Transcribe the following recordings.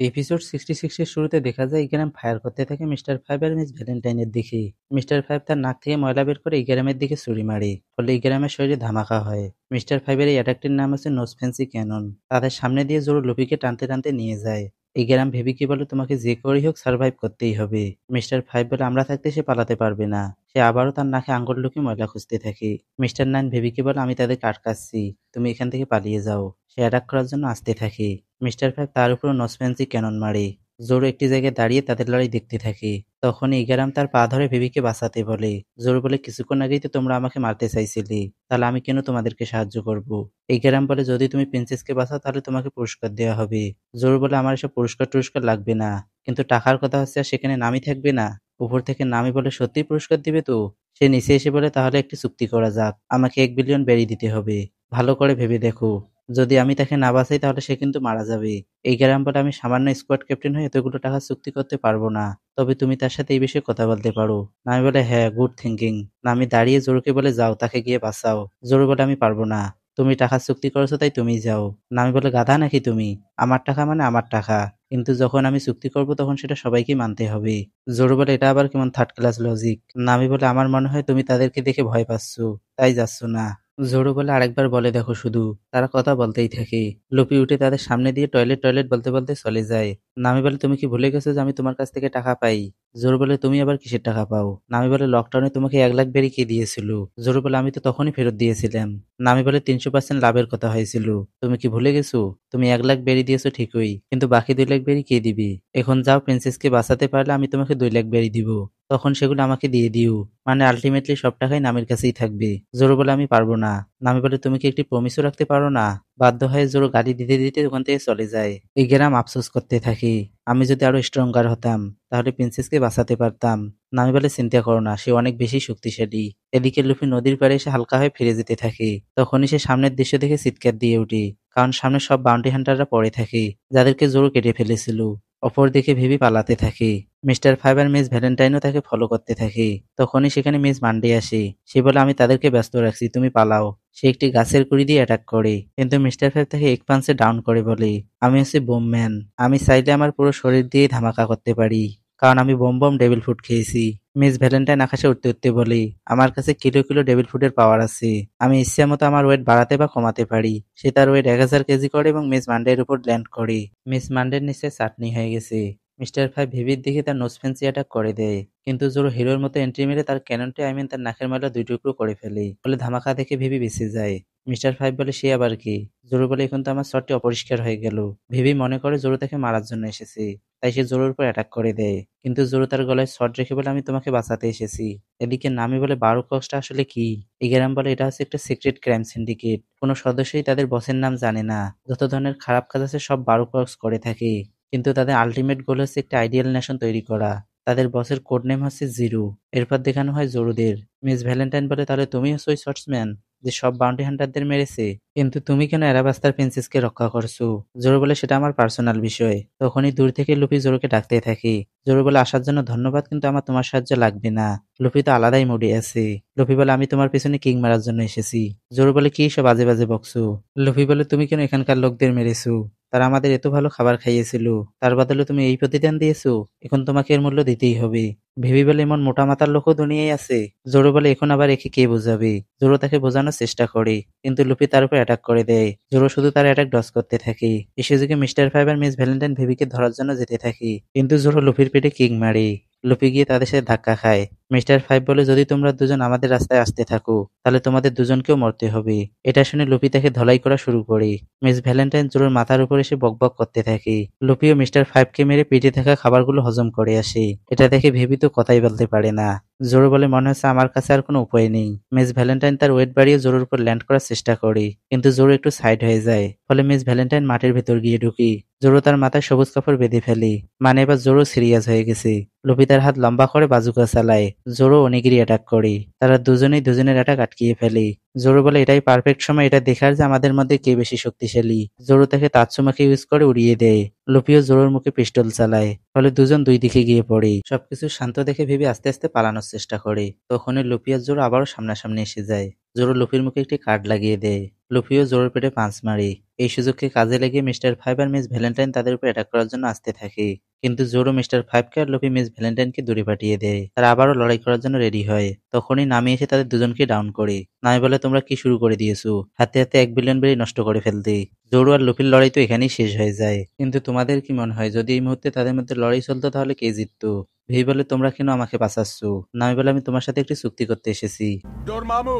Episode 66 এর শুরুতে দেখা যায় ইগ্রাম ফায়ার করতে থাকে মিস্টার ফাইভ আর মিস ভ্যালেন্টাইনের দিকে। মিস্টার ফাইভ তার নাক থেকে ময়লা বের করে ইগ্রামের দিকে ছুরি মারে, ফলে ইগ্রামের শরীরে ধামাকা হয়। মিস্টার ফাইভের এই অ্যাটাকটির নাম আছে নোজ ফ্যান্সি ক্যানন। তাদের সামনে দিয়ে জোরো লুফিকে টানতে টানতে নিয়ে যায়। ইগ্রাম ভেবিকে বলে তোমাকে যে করেই হোক সার্ভাইভ করতেই হবে। মিস্টার ফাইভ বলে আমরা থাকতে সে পালাতে পারবে না। সে আবারও তার নাকে আঙ্গুল ঢুকিয়ে ময়লা খুঁজতে থাকে। মিস্টার নাইন ভেবিকে বলে আমি তাদেরকে আটকাচ্ছি, তুমি এখান থেকে পালিয়ে যাও। সে অ্যাটাক করার জন্য আসতে থাকে। মিস্টার ফাইভ তার উপর নসফেন্সি ক্যানন মারে। জোরো একটি জায়গায় দাঁড়িয়ে তাদের লড়াই দেখতে থাকে। তখন ইগারাম তার পা ধরে বেবিকে বাঁচাতে বলে। জোরো বলে কিছুক্ষণ আগেই তো তোমরা আমাকে মারতে চাইছিলে, তাহলে আমি কেন তোমাদেরকে সাহায্য করব। ইগারাম বলে যদি তুমি প্রিন্সেসকে বাঁচাও তাহলে তোমাকে পুরস্কার দেওয়া হবে। জোরো বলে আমার এসব পুরস্কার টুরস্কার লাগবে না, কিন্তু টাকার কথা হচ্ছে আর সেখানে নামই থাকবে না। উপর থেকে নামি বলে সত্যি পুরস্কার দিবে তো। সে নিচে এসে বলে তাহলে একটি চুক্তি করা যাক, আমাকে 1 বিলিয়ন বেরি দিতে হবে। ভালো করে ভেবে দেখো, যদি আমি তাকে না বাঁচাই তাহলে সে কিন্তু মারা যাবে। এই গ্রাম বলে আমি সামান্য স্কোয়াড ক্যাপ্টেন হয়ে এতগুলো টাকা চুক্তি করতে পারবো না, তবে তুমি তার সাথে এই বিষয়ে কথা বলতে পারো। নামি বলে হ্যাঁ, গুড থিঙ্কিং। নামি দাঁড়িয়ে জোরকে বলে যাও তাকে গিয়ে বাঁচাও। জোর বলে আমি পারবো না, তুমি টাকা চুক্তি করেছো তাই তুমি যাও। নামি বলে গাধা নাকি তুমি, আমার টাকা মানে আমার টাকা, কিন্তু যখন আমি চুক্তি করব তখন সেটা সবাইকে মানতে হবে। জোর বলে এটা আবার কেমন থার্ড ক্লাস লজিক। নামি বলে আমার মনে হয় তুমি তাদেরকে দেখে ভয় পাচ্ছ, তাই যাচ্ছ না। জোরু বলে আরেকবার বলে দেখো শুধু। তারা কথা বলতেই থাকে। লুপি উঠে তাদের সামনে দিয়ে টয়লেট টয়লেট বলতে বলতে চলে যায়। নামি বলে তুমি কি ভুলে গেছো যে আমি তোমার কাছ থেকে টাকা পাই। জোরু বলে তুমি আবার কিসের টাকা পাও। নামি বলে লকডাউনে তোমাকে 1 লাখ বেরি কে দিয়েছিল। জোরু বলে আমি তো তখনই ফেরত দিয়েছিলাম। নামি বলে 300% লাভের কথা হয়েছিল, তুমি কি ভুলে গেছো। তুমি 1 লাখ বেরি দিয়েছো ঠিকই, কিন্তু বাকি 2 লাখ বেরি কে দিবে। এখন যাও, প্রিন্সেসকে বাঁচাতে পারলে আমি তোমাকে 2 লাখ বেরি দিব, তখন সেগুলো আমাকে দিয়ে দিও। মানে আলটিমেটলি সব টাকাই নামের কাছেই থাকবে। জোরো বলে আমি পারবো না। নামি বলে তুমি কি একটি প্রমিসও রাখতে পারো না। বাধ্য হয়ে জোরো গাড়ি দিতে দিতে ওখান থেকে চলে যায়। এই গ্রাম আফসোস করতে থাকি, আমি যদি আরো স্ট্রঙ্গার হতাম তাহলে প্রিন্সেসকে বাঁচাতে পারতাম। নামি বলে চিন্তা করো না, সে অনেক বেশি শক্তিশালী। এদিকে লুফি নদীর পাড়ে এসে হালকা হয়ে ফিরে যেতে থাকে। তখনই সে সামনের দৃশ্য দেখে চিৎকার দিয়ে উঠে, কারণ সামনে সব বাউন্টি হান্টাররা পড়ে থাকে, যাদেরকে জোরো কেটে ফেলেছিল। অপরদিকে ভিভি পালাতে থাকে। মিস্টার ফাইভ আর মিস ভ্যালেন্টাইনও তাকে ফলো করতে থাকে। তখনই সেখানে মিস মান্ডে আসে। সে বলে আমি তাদেরকে ব্যস্ত রাখছি, তুমি পালাও। সে একটি গাছের গুঁড়ি দিয়ে অ্যাটাক করে, কিন্তু মিস্টার ফাইভ তাকে এক পাঞ্চে ডাউন করে বলে আমি হচ্ছে বোমম্যান, আমি চাইলে আমার পুরো শরীর দিয়ে ধামাকা করতে পারি, কারণ আমি বোম বোম ডেভিল ফুড খেয়েছি। মিস ভ্যালেন্টাইন আকাশে উঠতে উঠতে বলে আমার কাছে কিলো কিলো ডেভিল ফুডের পাওয়ার আছে, আমি ইচ্ছা মতো আমার ওয়েট বাড়াতে বা কমাতে পারি। সে তার ওয়েট 1000 কেজি করে এবং মিস মান্ডের উপর ল্যান্ড করে। মিস মান্ডের নিচে চাটনি হয়ে গেছে। মিস্টার ফাইভ ভিভির দিকে তার নোজ ফেন্সি অ্যাটাক করে দেয়, কিন্তু জোরো হিরোর মতো এন্ট্রি মেরে তার ক্যাননটি তার নাকের ময়লা 2 টুকরো করে ফেলে, ফলে ধামাকা দেখে ভিভি বেঁচে যায়। মিস্টার ফাইভ বলে সে আবার কি। জোরো বলে এখন তো আমার শটটি অপরিষ্কার হয়ে গেল। ভিভি মনে করে জোরো তাকে মারার জন্য এসেছে, তাই সে জোরোর উপর অ্যাটাক করে দেয়, কিন্তু জোরো তার গলায় শট রেখে বলে আমি তোমাকে বাঁচাতে এসেছি। এদিকে নামি বলে বারোকক্সটা আসলে কি। ইগেরাম বলে এটা হচ্ছে একটা সিক্রেট ক্রাইম সিন্ডিকেট, কোনো সদস্যই তাদের বসের নাম জানে না। যত ধরনের খারাপ কাজ আছে সব বারোকক্স করে থাকে, কিন্তু তাদের আলটিমেট গোল হচ্ছে একটা আইডিয়াল নেশন তৈরি করা। তাদের বসের কোড নেম হচ্ছে জিরো। এরপর দেখানো হয় জোরুদের। মিস ভ্যালেন্টাইন বলে তাহলে তুমি হচ্ছে ওই শর্টসম্যান যে সব বাউন্টি হান্টারদের মেরেছে, কিন্তু তুমি কেন অ্যারাবাস্তার প্রিন্সেসকে রক্ষা করছো। জোরো বলে সেটা আমার পার্সোনাল বিষয়। তখনই দূর থেকে লুফি জোরোকে ডাকতে থাকে। জোরো বলে আসার জন্য ধন্যবাদ, কিন্তু আমার তোমার সাহায্য লাগবে না। লুফি তো আলাদাই মুডে আছে। লুফি বলে আমি তোমার পিছনে কিং মারার জন্য এসেছি। জোরো বলে কি সব বাজে বাজে বকছো। লুফি বলে তুমি কেন এখানকার লোকদের মেরেছো, তারা আমাদের এত ভালো খাবার খাইয়েছিল, তার বদলে তুমি এই প্রতিদান দিয়েছো, এখন তোমাকে এর মূল্য দিতেই হবে। ভেবি বলে এমন মোটা মাথার লোকও দুনিয়ায় আছে। জোরো বলে এখন আবার একে কে বোঝাবে। জোরো তাকে বোঝানোর চেষ্টা করে, কিন্তু লুফি তার উপর অ্যাটাক করে দেয়। জোরো শুধু তার অ্যাটাক ডজ করতে থাকে। এই সুযোগে মিস্টার ফাইভ আর মিস ভ্যালেন্টাইন ভেবিকে ধরার জন্য যেতে থাকে, কিন্তু জোরো লুফির পেটে কিক মারে। লুফি গিয়ে তাদের সাথে ধাক্কা খায়। মিস্টার ফাইভ বলে যদি তোমরা দুজন আমাদের রাস্তায় আসতে থাকো তাহলে তোমাদের দুজনকেও মরতে হবে। এটা শুনে লুফি তাকে ধলাই করা শুরু করে। মিস ভ্যালেন্টাইন জোরোর মাথার উপর এসে বকবক করতে থাকে। লুফিও মিস্টার ফাইভকে মেরে পেটে থাকা খাবারগুলো হজম করে আসে। এটা দেখে ভেবি তো কথাই বলতে পারে না। জোরো বলে মনে হচ্ছে আমার কাছে আর কোনো উপায় নেই। মিস ভ্যালেন্টাইন তার ওয়েট বাড়িয়ে জোরোর উপর ল্যান্ড করার চেষ্টা করে, কিন্তু জোরো একটু সাইড হয়ে যায়, ফলে মিস ভ্যালেন্টাইন মাটির ভেতর গিয়ে ঢুকি। জোরো তার মাথায় সবুজ কাপড় বেঁধে ফেলে, মানে এবার জোরো সিরিয়াস হয়ে গেছে। লুফি তার হাত লম্বা করে বাজুকা চালায়। জোরো অনিগিরি অ্যাটাক করে। তারা দুজনেই দুজনের অ্যাটাক আটকিয়ে ফেলে। জোরো বলে এটাই পারফেক্ট সময় এটা দেখার যে আমাদের মধ্যে কে বেশি শক্তিশালী। জোরো তাকে তাৎসুমাকে ইউজ করে উড়িয়ে দেয়। লুফিও জোরোর মুখে পিস্টল চালায়, ফলে দুজন দুই দিকে গিয়ে পড়ে। সবকিছু শান্ত দেখে ভেবে আস্তে আস্তে পালানোর চেষ্টা করে। তখনই লুফি আর জোরো আবারও সামনাসামনি এসে যায়। জোরো লুফির মুখে একটি কার্ড লাগিয়ে দেয়। লুফিও জোরোর পেটে পাঁচ মারে। এই সুযোগকে কাজে লাগিয়ে মিস্টার ফাইভ আর মিস ভ্যালেন্টাইন তাদের উপর অ্যাটাক করার জন্য আসতে থাকে, কিন্তু জোরো মিস্টার ফাইভকে আর লুফি মিস ভ্যালেন্টাইনকে দূরে পাঠিয়ে দেয়। তারা আবারও লড়াই করার জন্য রেডি হয়। তখনই নামি এসে তাদের দুজনকে ডাউন করে। নামি বলে, তোমরা কি শুরু করে দিয়েছো, হাতে হাতে 1 বিলিয়ন বেরি নষ্ট করে ফেলতে। জোরো আর লুফির লড়াই তো এখানেই শেষ হয়ে যায়। কিন্তু তোমাদের কি মনে হয় যদি এই মুহূর্তে তাদের মধ্যে লড়াই চলতো তাহলে কে জিততো? ভি বলে, তোমরা কেন আমাকে বাঁচাচ্ছ? নামি বলে, আমি তোমার সাথে একটি চুক্তি করতে এসেছি। डोरमामू,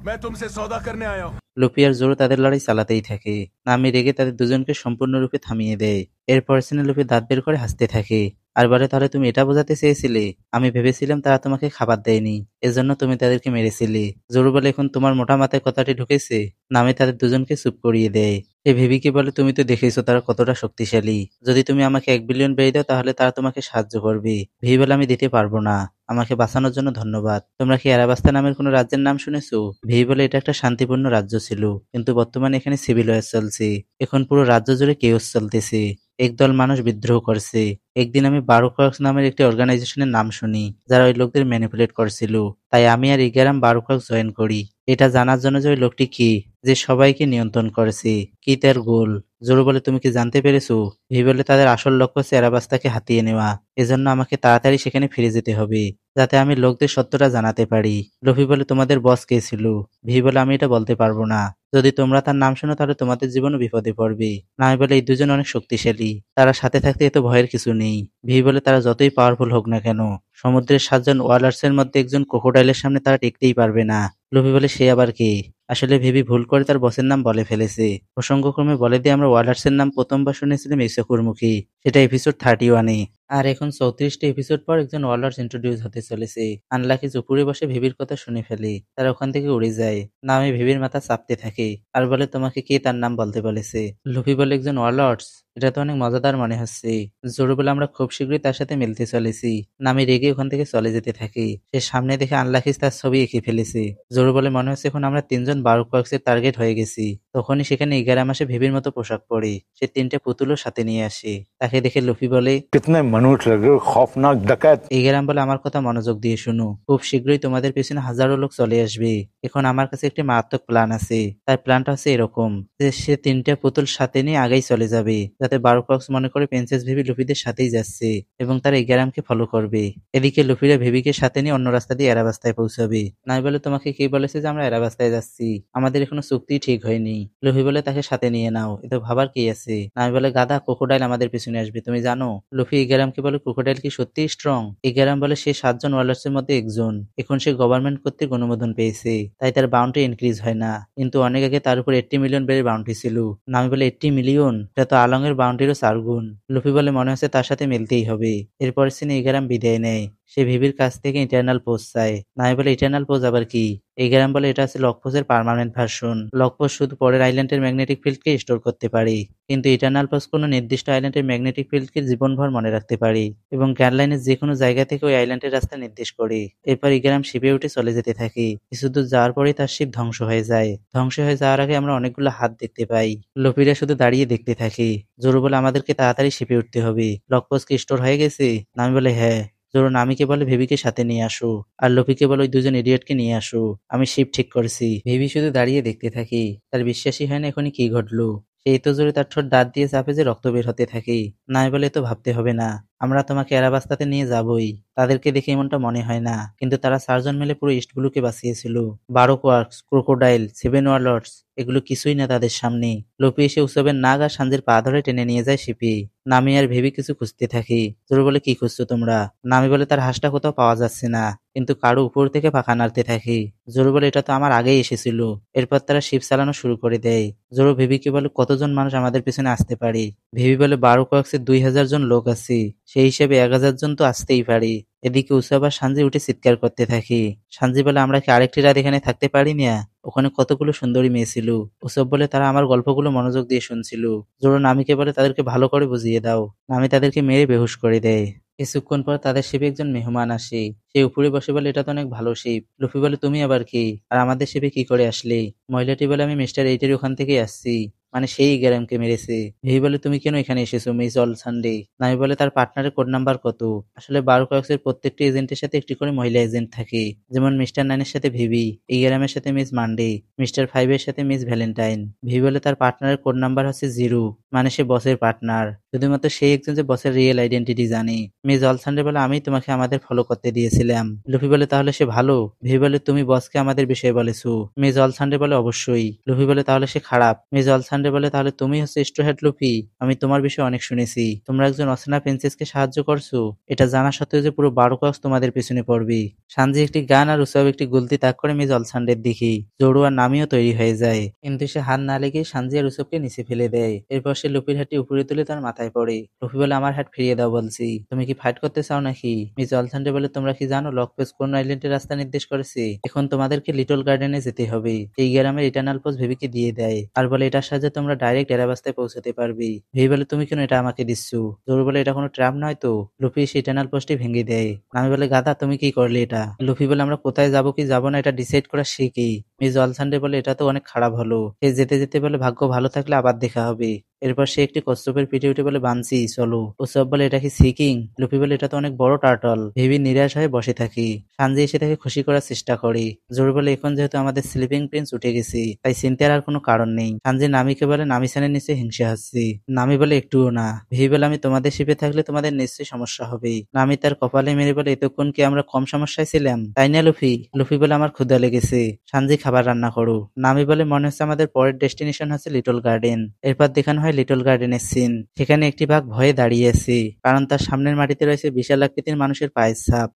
मैं तुमसे सौदा करने आया हूँ। লুফি আর জোরো তাদের লড়াই চালাতেই থাকে। নামি রেগে তাদের দুজনকে সম্পূর্ণরূপে থামিয়ে দেয়। এরপর সিনে লুফি দাঁত বের করে হাসতে থাকে আর বলে, তাহলে তুমি এটা বোঝাতে চেয়েছিলে আমি ভেবেছিলাম তারা তোমাকে খাবার দেয়নি, এজন্য তুমি তাদেরকে মেরেছিলে। জোরো বলে, এখন তোমার মোটা মাথায় কথাটি ঢুকেছে। নামি তাদের দুজনকে চুপ করিয়ে দেয়। সে ভিভিকে বলে, তুমি তো দেখেছো তারা কতটা শক্তিশালী। যদি তুমি আমাকে 1 বিলিয়ন বেড়ে দাও তাহলে তারা তোমাকে সাহায্য করবে। ভিভি বলে, আমি দিতে পারবো না। আমাকে বাঁচানোর জন্য ধন্যবাদ। তোমরা কি অ্যারাবাস্তা নামের কোনো রাজ্যের নাম শুনেছো? ভিভি বলে, এটা একটা শান্তিপূর্ণ রাজ্য ছিল, কিন্তু বর্তমানে এখানে সিভিল ওয়ার চলছে। এখন পুরো রাজ্য জুড়ে কেওস চলতেছে। একদল মানুষ বিদ্রোহ করছে। একদিন আমি বারোক্রক্স নামের একটি অর্গানাইজেশনের নাম শুনি যারা ওই লোকদের ম্যানিপুলেট করছিল। তাই আমি আর ইগারাম বারোক্রক্স জয়েন করি, এটা জানার জন্য যে ওই লোকটি কি, যে সবাইকে নিয়ন্ত্রণ করেছে, কি তার গোল। জোরো বলে, তুমি কি জানতে পেরেছো? ভি বলে, তাদের আসল লক্ষ্য হচ্ছে অ্যারাবাস্তাকে হাতিয়ে নেওয়া। এজন্য আমাকে তাড়াতাড়ি সেখানে ফিরে যেতে হবে যাতে আমি লোকদের সত্যটা জানাতে পারি। লুফি বলে, তোমাদের বস কে ছিল? ভি বলে, আমি এটা বলতে পারবো না। যদি তোমরা তার নাম শোনো তাহলে তোমাদের জীবনও বিপদে পড়বে। নামি বলে, এই দুজন অনেক শক্তিশালী, তারা সাথে থাকতে এত ভয়ের কিছু নেই। ভি বলে, তারা যতই পাওয়ারফুল হোক না কেন, সমুদ্রের 7 জন ওয়ালার্সের মধ্যে একজন ক্রোকোডাইলের সামনে তারা টিকতেই পারবে না। লুফি বলে, সে আবার কে? আসলে ভিভি ভুল করে তার বসের নাম বলে ফেলেছে। প্রসঙ্গক্রমে বলে দিয়ে আমরা ওয়ালার্সের নাম প্রথমবার শুনেছিলাম ইসোকুর-মুখী, সেটা এপিসোড 31-এ। আর এখন 34টা এপিসোড পর একজন ওয়ালার্স ইন্ট্রোডিউস হতে চলেছে। আনলাকি উপরে বসে ভিভির কথা শুনে ফেলে, তারা ওখান থেকে উড়ে যায়। নামি ভিভির মাথা চাপতে থাকে আর বলে, তোমাকে কে তার নাম বলতে বলেছে? লুফি বলে, একজন ওয়ালার্স। এটা তো অনেক মজাদার মনে হচ্ছে। জোরো বলে, আমরা খুব শীঘ্রই তার সাথে মিলতে চলেছি। নামি রেগে ওখান থেকে চলে যেতে থাকে। সে সামনে দেখে আনলাকিস তার ছবি এঁকে ফেলেছে। জোরো বলে, মনে হচ্ছে এখন আমরা 3জন বারোক্রক্সের টার্গেট হয়ে গেছি। তখনই সেখানে 11 মাসে ভিভির মতো পোশাক পরে সে 3টে পুতুলও সাথে নিয়ে আসে। তাকে দেখে লুফি বলে, कितने मनुष्य लगे हो, खौफनाक डकैत। ইগরাম বলে, আমার কথা মনোযোগ দিয়ে শুনো, খুব শীঘ্রই তোমাদের পেছনে হাজারো লোক চলে আসবে। এখন আমার কাছে একটি মারাত্মক প্ল্যান আছে। তার প্ল্যানটা হচ্ছে এরকম যে সে 3টে পুতুল সাথে নিয়ে আগেই চলে যাবে যাতে বারোক্রক্স মনে করে প্রিন্সেস ভিভি লুফিদের সাথেই যাচ্ছে এবং তারা ইগরামকে ফলো করবে। এদিকে লুফিরা ভিভিকে সাথে নিয়ে অন্য রাস্তা দিয়ে এরাবাস্তায় পৌঁছাবে। নাই বলে, তোমাকে কে বলেছে যে আমরা এরাবাস্তায় যাচ্ছি? আমাদের এখনো চুক্তি ঠিক হয়নি। লুফি বলে, তাকে সাথে নিয়ে নাও, এতে ভাবার কি আছে? নাই বলে, গাধা, ক্রোকোডাইল আমাদের পিছনে আসবে, তুমি জানো? লুফি ইগরামকে বলে, ক্রোকোডাইল কি সত্যিই স্ট্রং? ইগরাম বলে, সে 7 জন ওয়ালার্সের মধ্যে একজন। এখন সে গভর্নমেন্ট কর্তৃক অনুমোদন পেয়েছে, তাই তার বাউন্টি ইনক্রিজ হয় না, কিন্তু অনেক আগে তার উপর 80 মিলিয়ন বেড়ে বাউন্টি ছিল। নামি বলে, 80 মিলিয়ন? এটা তো আলং এর বাউন্টিরও 4 গুণ। লুফি বলে, মনে হচ্ছে তার সাথে মিলতেই হবে। এরপর সিনে ইগরাম বিদায় নেয়। সে ভিভির কাছ থেকে ইটারনাল পোজ চায়। নামি বলে, ইটারনাল পোজ আবার কি? ইগরাম বলে, এটা হচ্ছে লকপোজের পার্মানেন্ট ভার্সন। লকপোজ শুধু পরের আইল্যান্ডের ম্যাগনেটিক ফিল্ডকে স্টোর করতে পারে, কিন্তু ইটারনাল পোজ কোনো নির্দিষ্ট আইল্যান্ডের ম্যাগনেটিক ফিল্ডকে জীবনভর মনে রাখতে পারে এবং গাইডলাইনের যে কোনো জায়গা থেকে ওই আইল্যান্ডের রাস্তা নির্দেশ করে। এরপর ইগরাম শিপে উঠে চলে যেতে থাকে। কিছুদূর যাওয়ার পরেই তার শিপ ধ্বংস হয়ে যায়। ধ্বংস হয়ে যাওয়ার আগে আমরা অনেকগুলো হাত দেখতে পাই। লোপিরা শুধু দাঁড়িয়ে দেখতে থাকে। জোরো বলে, আমাদেরকে তাড়াতাড়ি শিপে উঠতে হবে। লকপোজ কি স্টোর হয়ে গেছে? নামি বলে, হ্যাঁ। জোরো নামিকে বলে, ভিভিকে সাথে নিয়ে আসো, আর লুফিকে বলে ওই 2জন ইডিয়েটকে নিয়ে আসো, আমি শিপ ঠিক করছি। ভিভি শুধু দাঁড়িয়ে দেখতে থাকি, তার বিশ্বাসই হয় না এখনই কি ঘটলো। সেই তো জোরে তার ঠোঁট দাঁত দিয়ে চাপে যে রক্ত বের হতে থাকে। নাই বলে, তো ভাবতে হবে না, আমরা তোমাকে এরাবাস্তাতে নিয়ে যাবই। তাদেরকে দেখে এমনটা মনে হয় না, কিন্তু তারা 4 জন মিলে পুরো ইস্ট ব্লুকে বাঁচিয়েছিল। বারোক্রক্স, ক্রোকোডাইল, 7 ওয়ার্লডস এগুলো কিছুই না তাদের সামনে। লুফি এসে উৎসবের নাগ আর সানজির পা ধরে টেনে নিয়ে যায় শিপে। নামি আর ভেবি কিছু খুঁজতে থাকি। জোরো বলে, কি খুঁজছো তোমরা? নামি বলে, তার হাঁসটা কোথাও পাওয়া যাচ্ছে না, কিন্তু কারো উপর থেকে পাখা নাড়তে থাকি। জোরো বলে, এটা তো আমার আগেই এসেছিল। এরপর তারা শিপ চালানো শুরু করে দেয়। জোরো ভিভিকে বলে, কতজন মানুষ আমাদের পিছনে আসতে পারে? ভিভি বলে, বারোক্রক্সে 2000 জন লোক আছে, সেই হিসেবে 1000 জন তো আসতেই পারে। এদিকে উৎসব আর সানজি উঠে চিৎকার করতে থাকি। সানজি বলে, আমরা কি আরেকটি রাত এখানে থাকতে পারি না? ওখানে কতগুলো সুন্দরী মেয়ে ছিল। উৎসব বলে, তারা আমার গল্পগুলো মনোযোগ দিয়ে শুনছিল। জোরো নামিকে বলে, তাদেরকে ভালো করে বুঝিয়ে দাও। নামি তাদেরকে মেরে বেহুশ করে দেয়। কিছুক্ষণ পর তাদের শিপে একজন মেহমান আসে। সে উপরে বসে বলে, এটা তো অনেক ভালো শিপ। লুফি বলে, তুমি আবার কি, আর আমাদের শিপে কি করে আসলে? মহিলাটি বলে, আমি মিস্টার এইটের ওখান থেকেই আসছি। মানে সেই ইগারামকে মেরেছে। ভিভি বলে তুমি কেন এখানে এসেছো মিস অল সানডে? নামি বলে তার পার্টনারের কোড নাম্বার কত? আসলে বারোকক্সের প্রত্যেকটি এজেন্টের সাথে একটি করে মহিলা এজেন্ট থাকে, যেমন মিস্টার নাইনের সাথে ভিভি, ইগারামের সাথে মিস মান্ডে, মিস্টার ফাইভের সাথে মিস ভ্যালেন্টাইন। ভিভি বলে তার পার্টনারের কোড নাম্বার হচ্ছে 0, মানে সে বসের পার্টনার। শুধুমাত্র সেই একজন যে বসের রিয়েল আইডেন্টিটি জানে। মিস অলসান্ডে বলে আমি তোমাকে আমাদের ফলো করতে দিয়েছিলাম। লুফি বলে তাহলে সে ভালো? ভিভি বলে তুমি বসকে আমাদের বিষয়ে বলেছো। মিস অলসান্ডে বলে অবশ্যই। লুফি বলে তাহলে সে খারাপ? মিস অলসান্ডে বলে তাহলে তুমি হচ্ছে স্ট্রো হ্যাট লুফি, আমি তোমার বিষয়ে অনেক শুনেছি। তোমরা একজন অচেনা প্রিন্সেসকে সাহায্য করছো, এটা জানা সত্ত্বেও যে পুরো বারোকক্স তোমাদের পেছনে পড়বে। সানজি একটি গান আর উৎসব একটি গুলতি তাক করে মিস অলসান্ডের দিকে। জোড়ো আর নামিও তৈরি হয়ে যায়, কিন্তু সে হাত না লেগে সানজি আর উৎসবকে নিচে ফেলে দেয়। এরপর সে লুফির হাতটি উপরে তুলে তার মাথায় পড়ে। লুফি বলে আমার হাত ফিরিয়ে দাও বলছি, তুমি কি ফাইট করতে চাও নাকি? মিস অলসান্ডে বলে তোমরা কি জানো লকপেজ কোন আইল্যান্ডের রাস্তা নির্দেশ করেছে? এখন তোমাদেরকে লিটল গার্ডেনে যেতে হবে। এই গ্রামের ইটার্নাল পোস্ট ভিভিকে দিয়ে দেয় আর বলে এটার সাহায্যে তোমরা ডাইরেক্ট এরাবাস্তায় পৌঁছাতে পারবে। ভিভি বলে তুমি কেন এটা আমাকে দিচ্ছ? জোরু বলে এটা কোনো ট্র্যাপ নয় তো। লুফি সেই ইটার্নাল পোস্টটি ভেঙে দেয়। নামি বলে গাধা তুমি কি করলে এটা? লুফি বলে আমরা কোথায় যাবো কি যাবো না এটা ডিসাইড করা সে কি? মিস অলসান্ডে বলে এটা তো অনেক খারাপ হলো। সে যেতে যেতে বলে ভাগ্য ভালো থাকলে আবার দেখা হবে। এরপর সে একটি কচ্ছপের পিঠে উঠে বলে বানছি চলো। উৎসব বলে এটা কি সিকিং? লুফি বলে এটা তো অনেক বড় টার্টল। ভিভি নিরাশ হয়ে বসে থাকি। সানজি এসে তাকে খুশি করার চেষ্টা করে। জোর বলে এখন যেহেতু আমাদের স্লিপিং প্রিন্স উঠে গেছি তাই চিন্তার আর কোনো কারণ নেই। সানজি নামিকে বলে নামি সানের নিচে হিংসা হচ্ছে। নামি বলে একটুও না। ভিভি বলে আমি তোমাদের শিপে থাকলে তোমাদের নিশ্চয়ই সমস্যা হবে। নামি তার কপালে মেরে বলে এতক্ষণ কি আমরা কম সমস্যায় ছিলাম তাই না লুফি? লুফি বলে আমার ক্ষুধা লেগেছে, সানজি খাবার রান্না করো। নামি বলে মনে হচ্ছে আমাদের পরের ডেস্টিনেশন হচ্ছে লিটল গার্ডেন। এরপর দেখানো হয় লিটল গার্ডেনের সিন। সেখানে একটি বাঘ ভয়ে দাঁড়িয়ে আছে, কারণ তার সামনের মাটিতে রয়েছে বিশাল আকৃতির মানুষের পায়ের ছাপ।